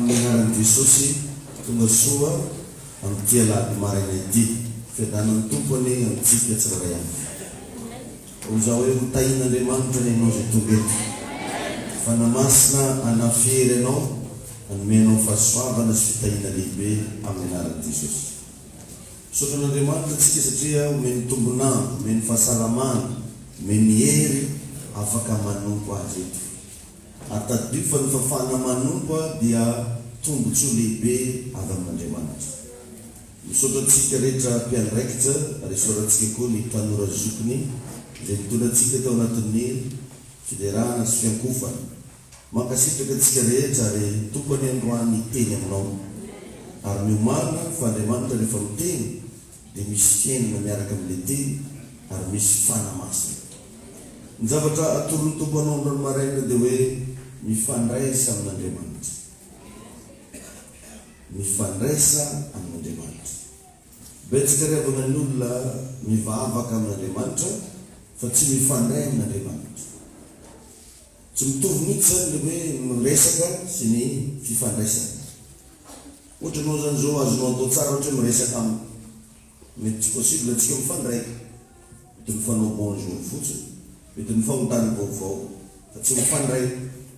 amin'ny anaran'i Jesosy tonga soa amin'ny alahady maraina ity fiadanan'ny tompony amintsika tsirairay aminy. Ho zaho hoe ho tahin'Andriamanitra ny ianao zay tonga eto. Fanamasina anafery ianao anomenao fahasoavana sy fitahina lehibe amin'ny anaran'i Jesosy. Sotran'Andriamanitra tsika satria omeny tombonandro, omeny fahasalamana, omeny hery afaka manompo azy eto. Atadio fa ny fafana manompo dia tombotsoa lehibe avy amin'Andriamanitra. Misaotra antsika rehetra mpiandraikitra ary sorantsika koa ny tanora zokiny izay mitondrantsika tao anatin'ny fiderana sy fiankofana. Mankasitraka antsika rehetra ary tompony androany teny aminao. Ary miomana fa Andriamanitra rehefa miteny dia misy fiainana miaraka amin'ilay teny ary misy fanamasina. Ny zavatra atoron'ny tompo anao androany maraina dia hoe mifandraisa amin'Andriamanitra. Mifandraisa amin'Andriamanitra. Betsaka ry avana ny olona mivavaka amin'Andriamanitra fa tsy mifandray amin'Andriamanitra. Tsy mitovy mihitsy zany le hoe miresaka sy ny fifandraisana. Ohatra anao zany zao azonao atao tsara ohatra hoe miresaka aminy. Mety tsy possible antsika mifandray. Mety mifanao bonjour fotsiny, mety mifagnotany vaovao, fa tsy mifandray.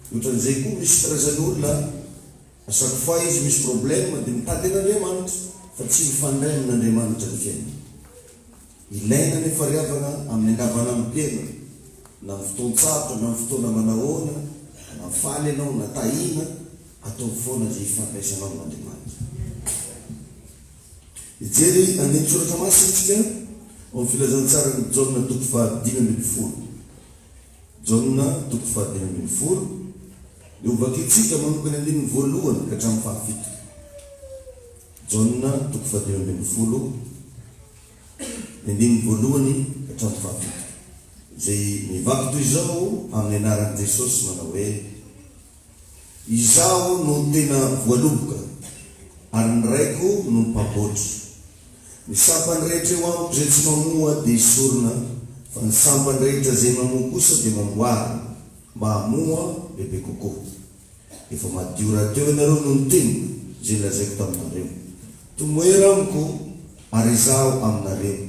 Ohatran'izay koa misy karazany olona à chaque fois izy misy problème dia mitady an'Andriamanitra fa tsy mifandray amin'Andriamanitra ny fiainana. Ilaina ny fariavana amin'ny andavanandrom-piainana, na amin'ny fotoan-tsarotra, na amin'ny fotoana manahoana, na faly ianao, na tahina, atao foana izay ifandraisanao amin'Andriamanitra. Ijery andiny soratra masina tsika amin'ny filazantsara ny Jaona toko faha 5:10. Jaona toko faha 5:10. Dia hovakitsika manokana andininy voalohany ka hatramin'ny fahafito. Jaona toko faha 5:10. Andininy voalohany ka hatramin'ny fahafito. Izay mivaky toy izao amin'ny anaran'i Jesosy manao hoe: izaho no tena voaloboka ary ny raiko no mpamboatra. Ny sampany rehetra eo amiko izay tsy mamoa dia isorona, fa ny sampany rehetra izay mamoa kosa dia mamboary mba hamoa bebe kokoa. Efa madio rahateo ianareo no niteniko izay lazaiko taminareo. Tomoera amiko ary izaho aminareo.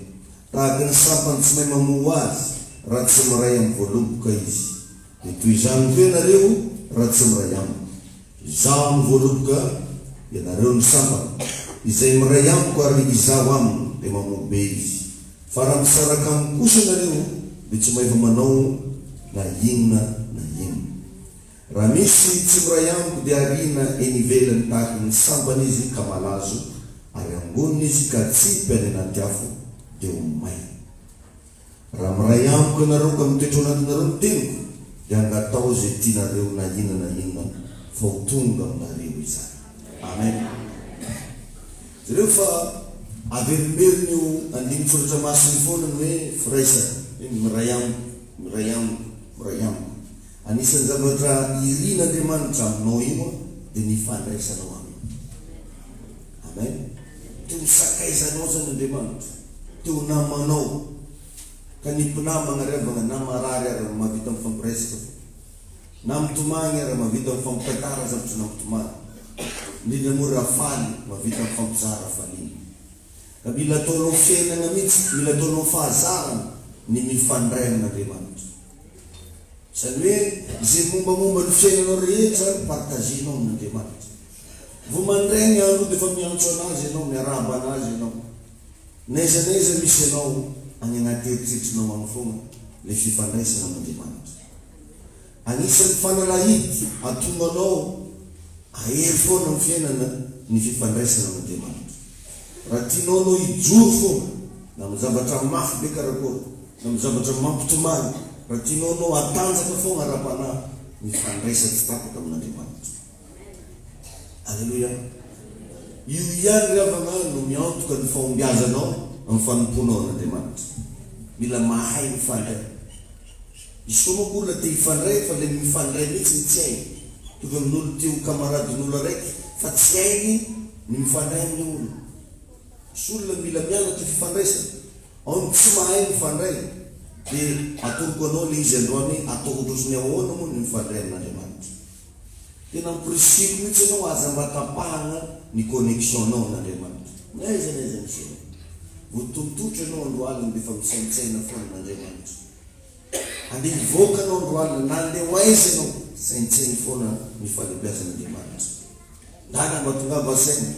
Tahaka ny sampany tsy mahay mamoa azy raha tsy miray amin'ny voaloboka izy. Dia toy izany koa ianareo raha tsy miray amiko. Izaho amin'ny voaloboka, ianareo ny sampany. Izay miray amiko ary izaho aminy dia mamoa be izy. Fa raha misaraka amiko kosa ianareo dia tsy mahefa manao na inona na inona. Raha misy tsy miray amiko dia ariana eny ivelany tahaka ny sampany izy ka malazo, ary amboniny izy ka tsy hipeany anaty afo dia ho may. Raha miray amiko ianareo ka mitoetra ao anatinareo ny teniko dia angatao izay tianareo na inona na inona fa ho tonga aminareo izany. Amen. Zareo fa averimeriny io andiny soratra masiny foana ny hoe firaisana, miray amiko, miray amiko, miray amiko. Anisan'ny zavatra irian'Andriamanitra aminao io dia ny fandraisanao aminy. Amen. Teo sakaizanao zany Andriamanitra, teo namanao. Ka ny mpinamana revana na marary ary mahavita mifampiresaka, na mitomany ary mahavita mifampitantara zavatra na mitomany. Indrindra moa raha faly mahavita mifampizara faliana. Ka mila ataonao fiainana mihitsy, mila ataonao fahazarana ny mifandray amin'Andriamanitra. Izany hoe izay mombamomba ny fiainanao rehetra partagenao amin'Andriamanitra. Vao mandray ny andro dia efa miantso anazy ianao, miarahaba anazy ianao. Naiza naiza misy ianao any anaty eritreritrinao any foana ilay fifandraisana amin'Andriamanitra. Anisan'ny fanalahidy atonganao ahery foana ny fiainana ny fifandraisana amin'Andriamanitra. Raha tianao anao hijoro foana na amin'ny zavatra mafy be karakory, na amin'ny zavatra mampitomany, raha tianao anao hatanjaka foana ara-panahy, mifandraisa tsy tapaka amin'Andriamanitra. Alleluia. Io ihany ry havana no miantoka ny fahombiazanao amin'ny fanomponao an'Andriamanitra. Mila mahay mifandray. Izy koa moa olona te hifandray fa ilay mifandray mihitsy ny tsy hainy. Tovy amin'olo teo kamaradin'olo araiky fa tsy hainy ny mifandray amin'ny olona. Isy olona mila mianatra fifandraisana. Ao ny tsy mahay mifandray dia atoroko anao ilay izy androany atao ohatrosy ny ahoana moa ny mifandray amin'Andriamanitra. tena miporisiro mihitsy anao aza mba tapahana ny connexionnao n'Andriamanitra. Aiza misy votototra anao androalina dia efa misaintsaina foana n'Andriamanitra. Andeha hivoaka anao androalina na andeha ho aiza anao saintsainy foana ny fahalebiazan'Andriamanitra. Dana mba tonga basaina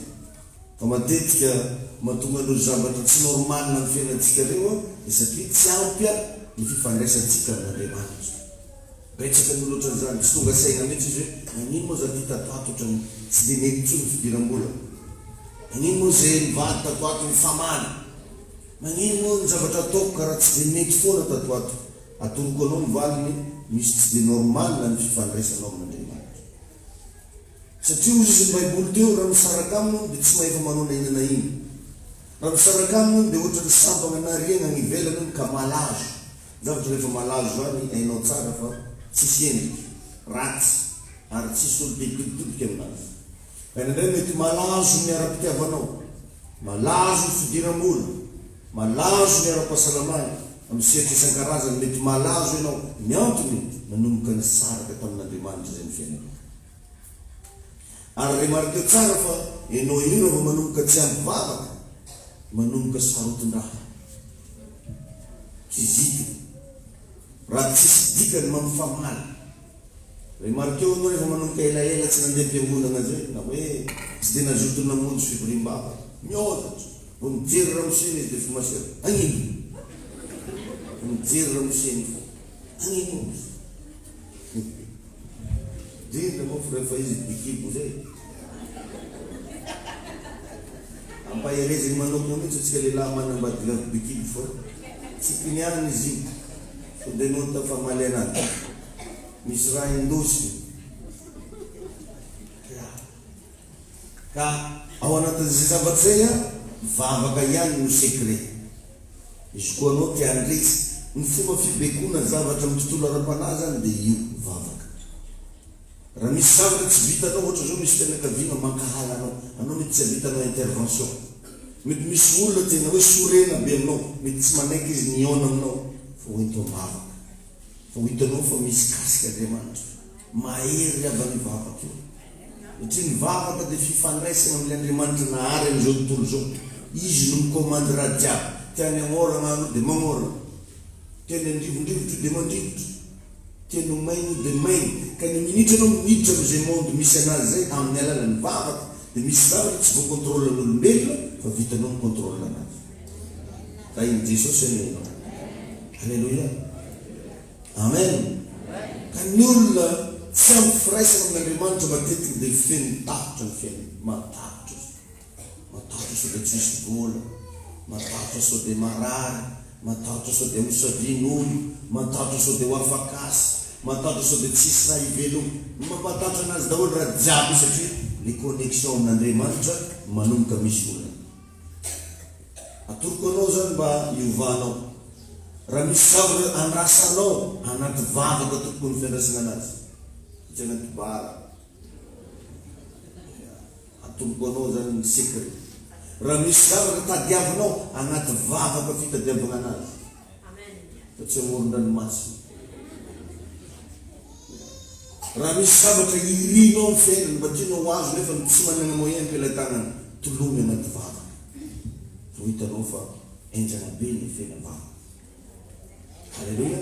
fa matetika mahatonga anao zavatra tsy normalina amin'ny fiainantsika reo dia satria tsy ampy ny fifandraisantsika amin'Andriamanitra. Betsaka ny loatra n'izany tsy tonga saina mihitsy izy hoe nanino moa zany tatoato ohatrany tsy dia mety intsony ny fidiram-bola, nanino moa zay mivady tatoato ny famaly, manino moa ny zavatra ataoko ka raha tsy dia mety foana tatoato. Atoroko anao ny valiny misy tsy dia normalina ny fifandraisanao amin'Andriamanitra. Satria ozy izy ny baiboly teo raha misaraka aminy dia tsy mahefa manao nainana iny. Raha misaraka aminy dia ohatra ny sampana na riena ny ivelany ka malazo. Zavatra rehefa malazo zany hainao tsara fa tsisy endriky, ratsy, ary tsisy olo tebitibitibiky aminazy. Indray mety malazo ny ara-pitiavanao, malazo ny fidiram-bola, malazo ny ara-pahasalamana, amin'ny sehatry isan-karazany mety malazo ianao, miantony nanomboka ny saraka tamin'Andriamanitra izay ny fiainana. Ary remarika tsara fa ianao io raha manomboka tsy ampivavaka, manomboka sarotin-draha. Tsy zikiny. Raha tsisy dikany mamifamaly. Remarika eo anao rehefa manomboka elaela tsy nandeha am-piangonana zay, na hoe tsy dia nazotony namonjy fivoriam-bava. Miodatra. Vao mijery raha moseny izy dia fomasera. Agnino? Mijery raha moseny. Agnino? Dindra moa fa rehefa izy bikibo zay. Ampaherezany manokana mihitsy atsika lehilahy manambadika bikibo fa tsy piniana izy io. So dia noho tafamaly anazy. Misy raha indosiny. Ka ao anatin'izay zavatra zay vavaka ihany no secret. Izy koa anao tia andresy. Ny fomba fibekona zavatra amin'ny tontolo ara-panahy zany dia io vavaka. Raha misy zavatra tsy vitanao, ohatra zao misy fianakaviana mankahala anao mety tsy havitanao intervention. Mety misy olona tena hoe sorena be aminao, mety tsy manaiky izy niona aminao, fa ho hitao vavaka. Fa ho hitanao fa misy kasika Andriamanitra. Mahery avy ny vavaka io. Satria ny vavaka dia fifandraisana amin'ny Andriamanitra nahary amin'izao tontolo zao. Izy no mikomandy raha jiaby. Tiany amorana io dia mamorana. Tiany andrivondrivotra dia mandrivotra. Tiany mainy dia mainy. Ka ny minitra anao minitra amin'izay monde misy anazy zay amin'ny alalan'ny vavaka dia misy zavatra tsy voakontrôlan'olombelona fa vitanao ny kontrola anazy. Ka iny Jesosy anenao. Alleluia. Amen. Ka ny olona tsy ampifiraisana amin'Andriamanitra matetika dia feno tahotra ny fiainana. Matahotra. Matahotra sao dia tsisy vola. Matahotra sao dia marary. Matahotra sao dia mosavian'olo. Matahotra sao dia ho afakasy. Matahotra sao dia tsisy raha iveloma. Mampatahotra anazy daholo raha jiaby satria ny connexion amin'Andriamanitra manomboka misy olona. Atoroko anao zany mba hiovanao. Raha misy zavatra andrasanao anaty vavaka tokony fiandrasana anazy. Tsy anaty bara. Atoroko anao zany ny secret. Raha misy zavatra tadiavinao anaty vavaka fitadiavana anazy. Fa tsy amoron-dranomasina. Raha misy zavatra irinao ny fiainana mba tianao ho azo nefa tsy manana moyen am-pelantanana, tolomy anaty vavaka. Ho hitanao fa enjana be ny fiainana vavaka. Alleluia.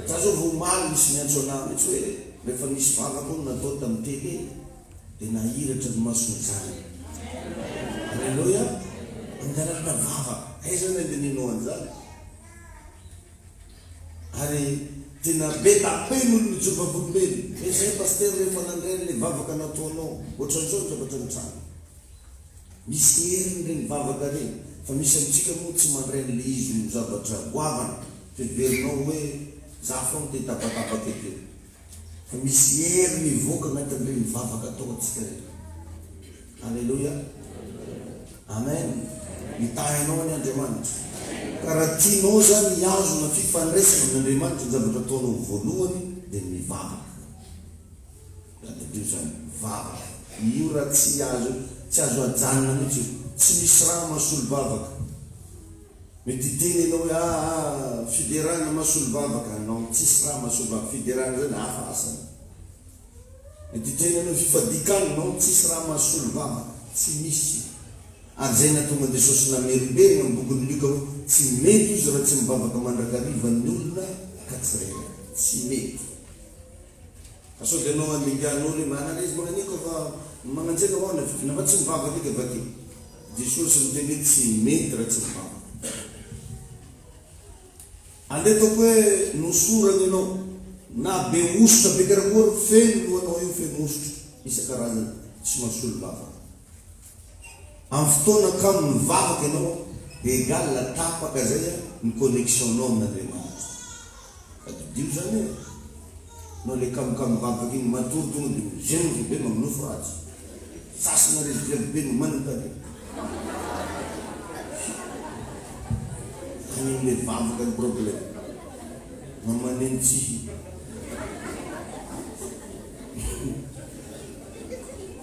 Za zao vao maly misy miantso anahy mihitsy hoe rehefa misy vavaka ao natao tamin'ny tele dia nahiratra ny masony zany. Alleluia. Amin'ny alalana vavaka. Aiza ny andeninao an'izany? Ary tena be tape n'olo mijovavolombelo. Izay paster rehefa nandray ilay vavaka nataonao. Ohatran'izao ny zavatra ny trano. Misy heriny reny vavaka reny. Fa misy amintsika moa tsy mandray n'ilay izy ny zavatra goavana. Fiverinao hoe za foana te tapatapaka eto. Fa misy hery mivoaka anatin'ireny vavaka atao antsika reny. Alleluia. Amen. Mitahinao ny Andriamanitra. Ka raha tianao zany hiazo na fifandraisana amin'Andriamanitra ny zavatra ataonao voalohany dia mivavaka. Io zany vavaka. Io raha tsy azo ajanona mihitsy io. Tsy misy raha mahasolo vavaka. Mety teny ianao hoe fiderana mahasolo vavaka. Non, tsisy raha mahasolo vavaka. Fiderana zany hafa asana. Ititrena fifadikany no tsisy raha mahasolo vavaka tsy misy ary zay natonga de sosina meriberina ambokony lika hoe tsy mety izy raha tsy mivavaka mandrakariva ny olona ka tsy rena tsy mety asode anao andian'olo manana izy magnaniko fa magnanjena hoana nafa tsy mivavaka ika vake Jesosy miteny tsy mety raha tsy mivavaka andetako hoe nosorana ianao na be ositra be karakory feno lohanao io feno ositra isan-karazany tsy mahasolo vavaka amin'ny fotoana kamo mivavaka ianao de egal la tapaka zay ny connexionnao amin'Andriamanitra adio zany e nao le kamokamo vavaka iny matory tonga de mizengy be maminofo ratsy sasina rezy be nomanantany an'le vavaka ny problème mamaneny tsihy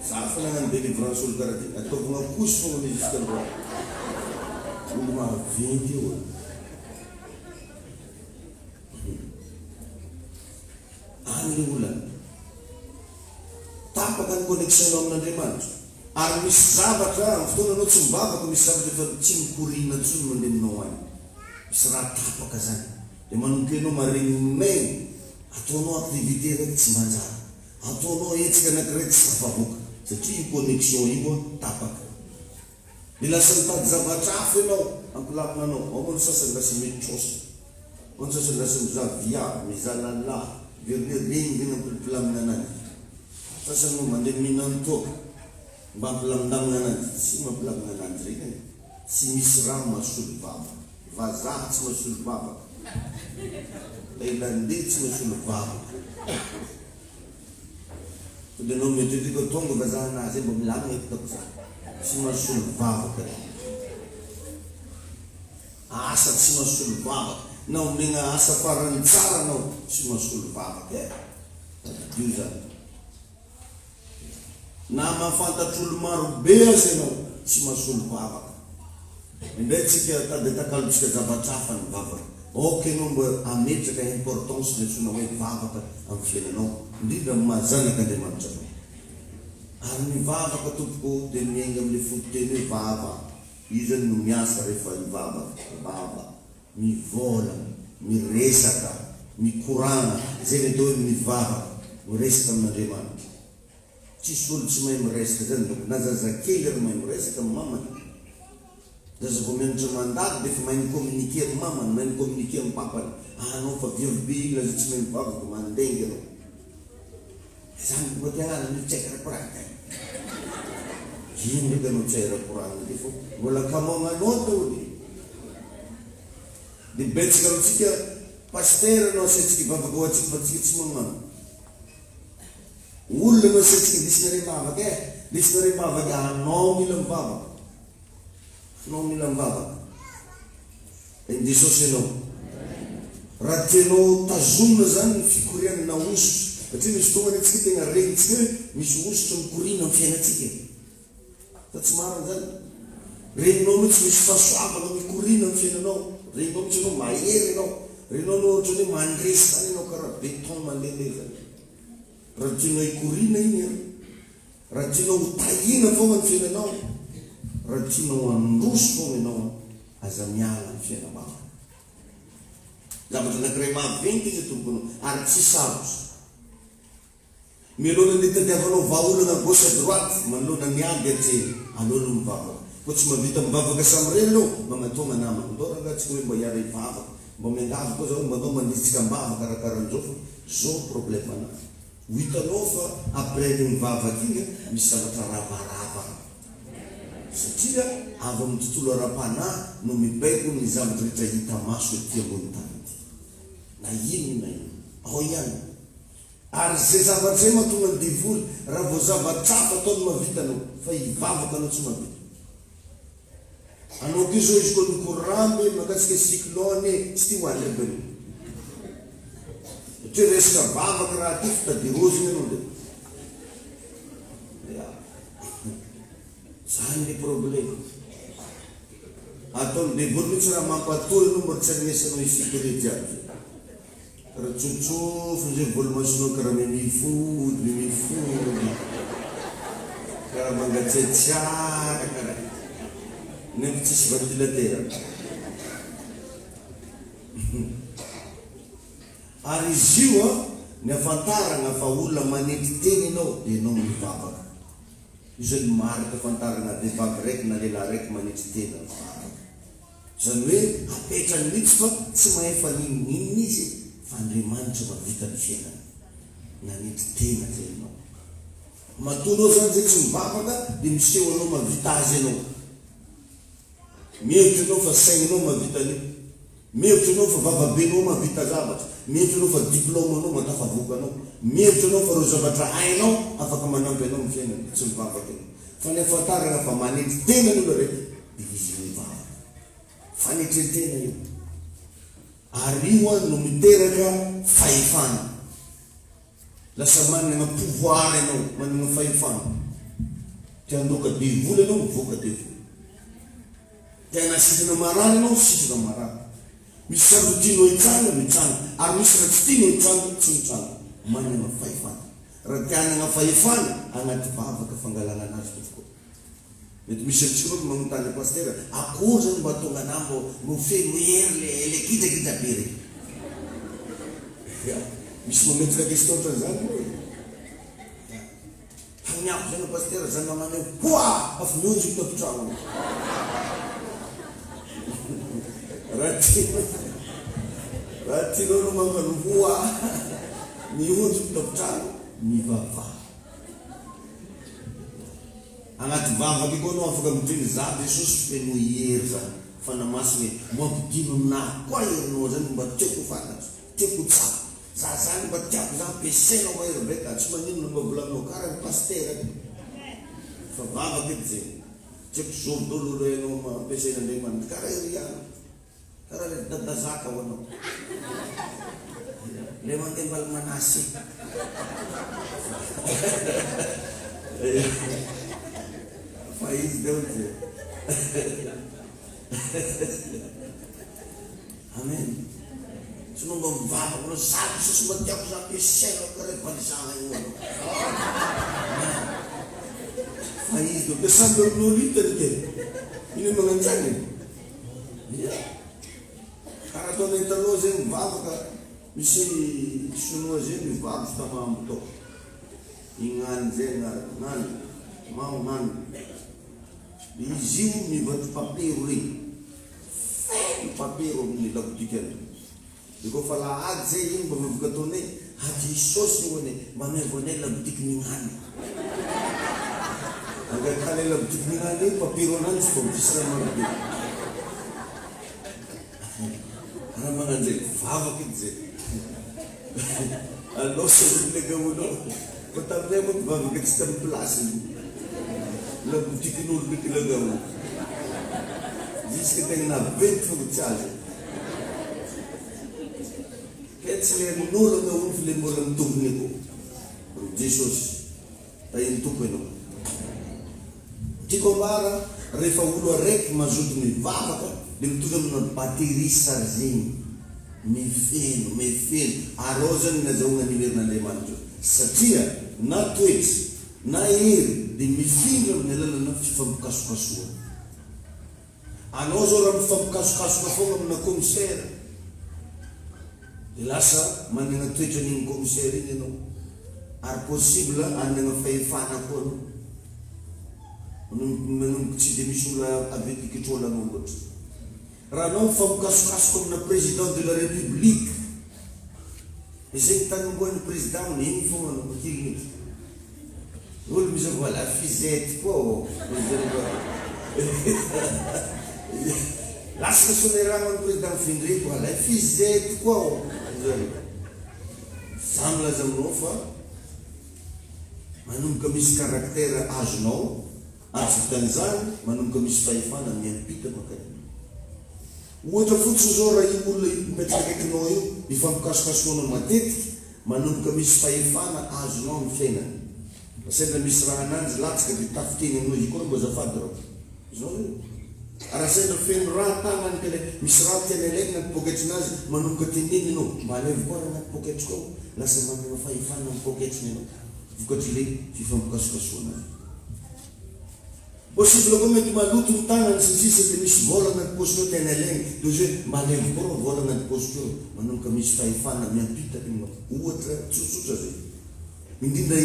Safala nga délivrance olo karaha ty ataovagna akosy fogna izy izy olo maventy io any le olana tapaka ny connexionnao amin'Andriamanitra ary misy zavatra amin'ny fotoana anao tsy mivavaka misy zavatra efa tsy mikorina ntsony mandeminao any misy raha tapaka zany de manomboka anao maregny maigny ataonao activité raiky tsy manjary ataonao etsika anakiraiky tsy tafavoaka satria io connexion io tapaka de lasa mitady zavatra hafa ianao ampilamignanao ao moa ny sasany lasa metrosa ao ny sasany lasa mizaha via mizaha lalahy veriregny regny ampilamina anazy sasany no mandeha mihinany toaka mba ampilaminamina anazy tsy mampilamina anazy regny tsy misy raha mahasolo vavaka vazaha tsy mahasolo vavaka tailandais tsy mahasolo vavaka de anao metodika tonga vazaha anazy mba milamina hitako za tsy mahasolo vavaka asa tsy mahasolo vavaka nao megna asa farany tsara anao tsy mahasolo vavaka dio zany na mahafantatr'olo maro be azy anao tsy mahasolo vavaka indray tsika tady takalontsika zavatra hafa ny vavaka ok anao mba ametraka importance le sona hoe vavaka amin'ny fiainanao indrindra mahazanak'Andriamanitra anao ary mivavaka tompoko de miainga am'le fototeny hoe vava io zany no miasa rehefa mivavaka vava mivola miresaka mikorana zay le atao hoe mivavaka miresaka amin'Andriamanitra tsisy olo tsy mahay miresaka zany na zazakely ary mahay miresaka amin'ny mamany zaza vao mianatra mandady de fa mahay micommuniqué amin'ny mamany mahay micommuniqué amin'ny papany anao fa viavy iny laza tsy mahay mivavaka mandengy anao zany matianana ny tsaika rakorana ino ndraiky anao tsay rakorana de fo mbola kamognanao taony de betsika amintsika paster anao asaitsika ivavaka ho atsika fa tsika tsy magnano olona no asaitsika lisinare mivavaka lisinare mivavaka anao mila mivavaka anao mila mivavaka en Jesosy anao raha tianao tazomina zany ny fikorianana ositra satria misy fotoana atsika tegna regnitsika hoe misy ositra mikorina amin'ny fiainatsika fa tsy marina zany regninao mihitsy misy fahasoavana mikorina amin'ny fiainanao regninao mihitsy anao mahery anao regninao anao ohatra hoe mandresy zany anao karaha beton mandehandeha zany raha tianao hikorina iny raha tianao hotahina fogna ny fiainanao raha tianao androso fogna ianao aza miala ny fiainamana zavatra anakiray maventy izy tomponao ary tsy sarotra mialona le tadiavanao vaolana gauche à droite manolona miaby atseny alolo mivavaka ko tsy mavita mivavaka samyreny anao mba matonga namana ndao rangatsika hoe mba hiara hivavaka mba miangavy koa zao mba anao mandisitsika mbava karakaran'izao fa zao problème anazy ho hitanao fa après le mivavaka iny misy zavatra ravarava satria avy amin'ny tontolo ara-panahy no mibaiko ny zavatra rehetra hita maso ety ambony tany ity na ino na ino ao ihany ary zay zavatra zay mahatonga ny devoly raha vao zavatrafa ataony mavitanao fa hivavaka anao tsy mavita anao ko zao izy koa nikorambe makasika cyclone tsy ty hoany rebelo satria resaka vavaka raha ty fitadiroziny anao de zany le problème ataony devoly mihitsy raha mampatory anao mba tsy agnesanao isikore jiaby karaha tsotsofo zay volomasonao karaha mifody karaha mangatsiatsiaka karaha nefa tsisy ventilatera. Ary izy io ny afantarana fa olona manety teny ianao dia ianao mivavaka. Io zay marika afantarana vehivavy raiky na lehilahy raiky manety teny mivavaka. Zany hoe apetrany mihitsy fa tsy mahefa ninonina izy fa Andriamanitra mavita ny fiainana nanety tena zay ianao. Matonao zany zay tsy mivavaka dia miseho anao mavita azy ianao. Mihevitra anao fa sainanao mavita anio. Mihevitra anao fa vavabenao mavita zavatra. Mihevitra anao fa diplômanao matafavokanao. Mihevitra anao fa reo zavatra hainao afaka manampy anao amin'ny fiainana tsy mivavaka anao. Fa ny afantarana fa manety tena n'olo raiky dia izy mivavaka. Fanetretena io. Ary io no miteraka fahefana. Lasa manana pouvoir ianao, manana fahefana. Te handoaka devoly ianao mivoaka devoly. Te hanasitrana marary ianao sitrana marary. Misy sarotinao hitsanga mitsanga, ary misy raha tsy tianao hitsanga tsy mitsanga. Manana fahefana. Raha te hanana fahefana anaty vavaka fangalana anazy tokoa. Mety misy antsika magnontany pastera, akory zany mba tonga anambo mo feno hery le kidrakidra be regny. Misy mametraka question zany hoe tagniako zany pastera zany mamaneo hoa afa mionjo tapitrano. Raha tianao no mamano hoa mionjo tapitrano mivavaha. Anaty vavaka iko anao afaka mitreny zaty Jesosy feno hery zany. Fanamasiny mampidino aminahy koa herinao zany mba tiako fantatro, tiako tsara. Za zany mba tiako za ampiasainao mahery baika tsy maninona mba volaninao karaha ny pastera. Fa vavaka edy zay. Tiako zovy dolo ianao ampiasain'Andriamanitra karaha ery ihany. Karaha le dadazaka ho anao. Le mandeha mbaly manasy. Fa izy deo zay. Amen. Tsy nomba mivavaka anao zaty Jesosy mba tiako za ampiasainao karaha balizana io anao. Fa izy deo samby amin'olo hitany kely. Ino magnanjany? Karaha ataonay hitanao zay mivavaka misy sinoa zay mivavaka tamambo tao. Ignany zay ngany magnany. Izy io mivatry papero regny. Feno papero amin'ny labotikany. Dia koa fa lahady zay iny mba mivoaka ataonay hady Jesosy io anay mba miavoanay labotiky nignany. Angakany labotiky nignany io papero anany tsy mba misy raha marobe. Raha magnan'izay vavaka edy zay. Alao saolin'ilay gaonao. Fa taminay moa mivavaka tsy tamin'ny plasiny. La boutique n'olo ndraiky lagao. Jusque tegna naventy fôgna tsy azo. Kaya tsy le amin'olo anao fa le mbola mitombony akao. Jesosy. Tahiny tompo ianao. Tiako ambara rehefa olo araiky mazoto mivavaka dia mitovy amina batery chargeny. Mifeno. Ary ao zany nazahoana ny herin'Andriamanitra. Satria na toetsy na hery dia mifindra amin'ny alalana fifampikasokasoana. Anao zao raha mifampikasokasoka foana amina commissaire dia lasa manana toetra n'igny commissaire iny ianao. Ary possible anana fahefana koa anao. Manomboka tsy dia misy olona avety ketrolanao loatra. Raha anao mifampikasokasoka amina président de la république, izay tagnomboan'ny président iny foana anao makiliny. Olo misy voilà fizety koa lasa sonerana ny président findreko voilà fizety koa zany laza aminao fa manomboka misy caractère azonao azo vitan'izany manomboka misy fahefana miampita makany. Ohatra fotsiny zao raha io olona mipetraka akaikinao io mifampikasokasoanao matetiky manomboka misy fahefana azonao amin'ny fiainana. Sendra misy raha ananjy latsaka dia tafiteny aminao izy koa mba azafady raha. Zao io. Arasena feno raha tagnany ka le misy raha tiany alainy anaty poketrinazy manomboka tendeny ianao mba alevy koa anaty poketriko ao lasa manana fahefana amin'ny poketriny ianao vokatry le fifampikasokasoana azy. Possible koa mety maloto ny tagnany sisa dia misy vola anaty posinao tiany alainy dia ozy hoe mba alevy koa rao vola anaty posiko eo manomboka misy fahefana miampitaka ianao ohatra tsotsotra zay. Indrindra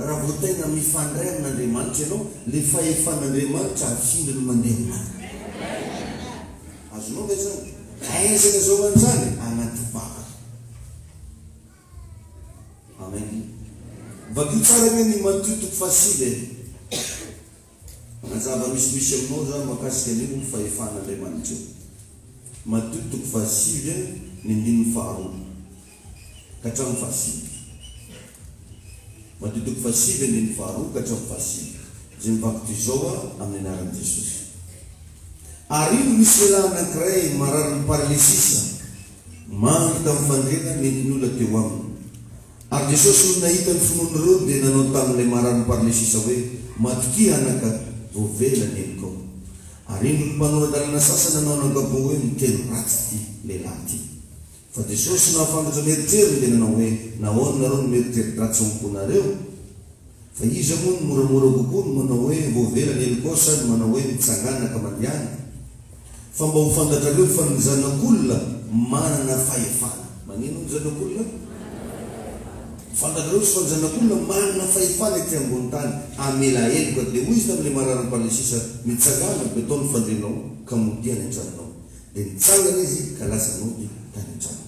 raha vao tegna mifandray amin'Andriamanitra ianao le fahefan'Andriamanitra afindra no mandeha aminao. Azonao ve zany? Aizana zao an'izany anaty vava. Amen. Vakio tsara hoe ny Matthieu 7. Mazava misimisy aminao zany makasika an'io ny fahefan'Andriamanitra. Matthieu 7 ny 14 ka hatramin'ny 7. Matthieu 7 ny 14 ka hatramin'ny 7. Zay mivaky izao amin'ny anaran'i Jesosy. Ary io misy lehilahy anankiray marary ny paralysisa mangy tamin'ny fandriana nentin'ny olona teo aminy. Ary Jesosy no nahita ny finoany ireo dia nanao tamin'ilay marary ny paralysisa hoe matoki anaka voavela neniko ao. Ary iny ny mpanao an-dalana sasany nanao nangabo hoe miteny ratsy ty lehilahy ty. Fa Jesosy nahafantatra mieritrery dia nanao hoe nahoana nareo no mieritrery ratsy amponareo. Fa izy moa ny moramora kokoa no manao hoe voavela neniko ao sady manao hoe mitsangana ka mandiana. Fa mba ho fantatrareo fa ny zanak'olona manana fahefana. Magnino ny zanak'olona? Fantatrareo fa ny zanak'olona manana fahefana ety ambony tany amela heloka dia hoy izy tamin'ilay marary ny paralysisa mitsangana dia ataony fandrinao ka mody any an-tranonao. Dia nitsangana izy ka lasa mody tany an-trano.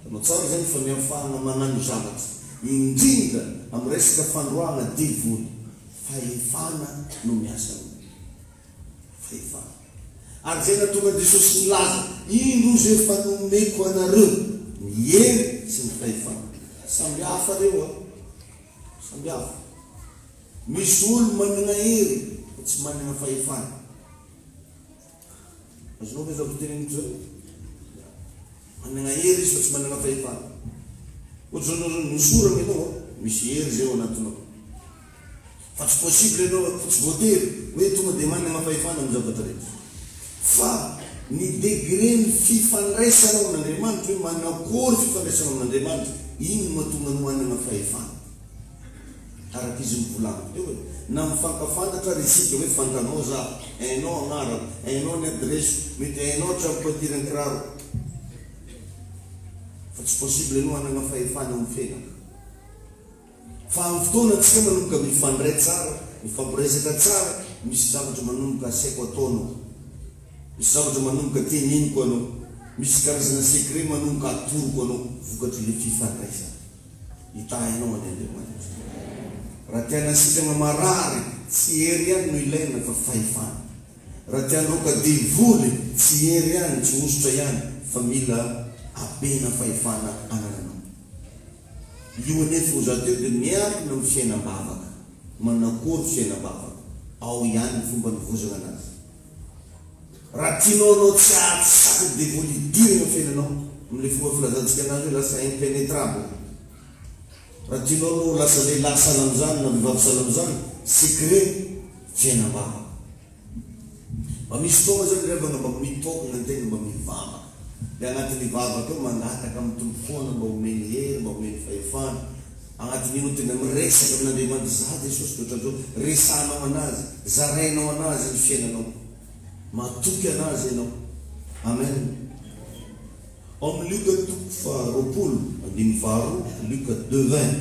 Tanao tsara zany fa miafahana manano zavatra indrindra amin'ny resaka fandroahana devoly fahefana no miasa fahefana. Ary zay natonga Jesosy nilaza ino zay efa nomeko anareo ny hery sy ny fahefana. Samby hafa reo samby hafa. Misy olo manana hery fa tsy manana fahefana. Azonao ve zavatra teneniko zao? Manana hery izy fa tsy manana fahefana. Ohatra zao nosorana ianao misy hery zay ao anatinao. Fa tsy possible ianao tsy voatery hoe tonga dia manana fahefana amin'ny zavatra rehetra. Fa ny degré ny fifandraisana amin'Andriamanitra hoe manakory fifandraisana amin'Andriamanitra iny mahatonga ny manana fahefana. Araka izy mivolaniko teo hoe na mifankafantatra risika hoe fantanao za hainao agnarako hainao ny adresy mety hainao tranom-patirany kiraro. Fa tsy possible ianao manana fahefana amin'ny fiainana. Fa amin'ny fotoana antsika manomboka mifandray tsara mifampiresaka tsara misy zavatra manomboka asaiko ataonao. Misy zavatra manomboka teniniko anao. Misy karazana sekre manomboka atoroko anao vokatry le fifandraisana. Hitahinao any Andriamanitra. Raha tiana sitrana marary tsy hery ihany no ilaina fa fahefana. Raha tianroka devoly tsy hery ihany tsy osotra ihany fa mila abena fahefana anananao. Io anefa ho za teo dia miankina amin'ny fiainam-bavaka. Manakory fiainam-bavaka. Ao ihany ny fomba nivozana anazy. Raha tianao anao tsy ahatsaka devoly dirina fiainanao amin'ilay fomba filazantsika anazy hoe lasa impenetrable. Raha tianao anao lasa lehilahy salamizany na vehivavy salamizany secret fiainam-bavaka. Mba misy fotoana zany revana mba mitokana an-tegna mba mivavaka. Dia agnatin'ny vavaka eo mangataka amin'ny tombofoana mba omeny hery mba omeny fahefana. Agnatin'ino tena miresaka amin'Andriamanitra za Jesosy toetran'izao resanao anazy zarainao anazy ny fiainanao. Matoky anazy ianao. Amen. Amin'ny Luka 2:20 Luka 2:20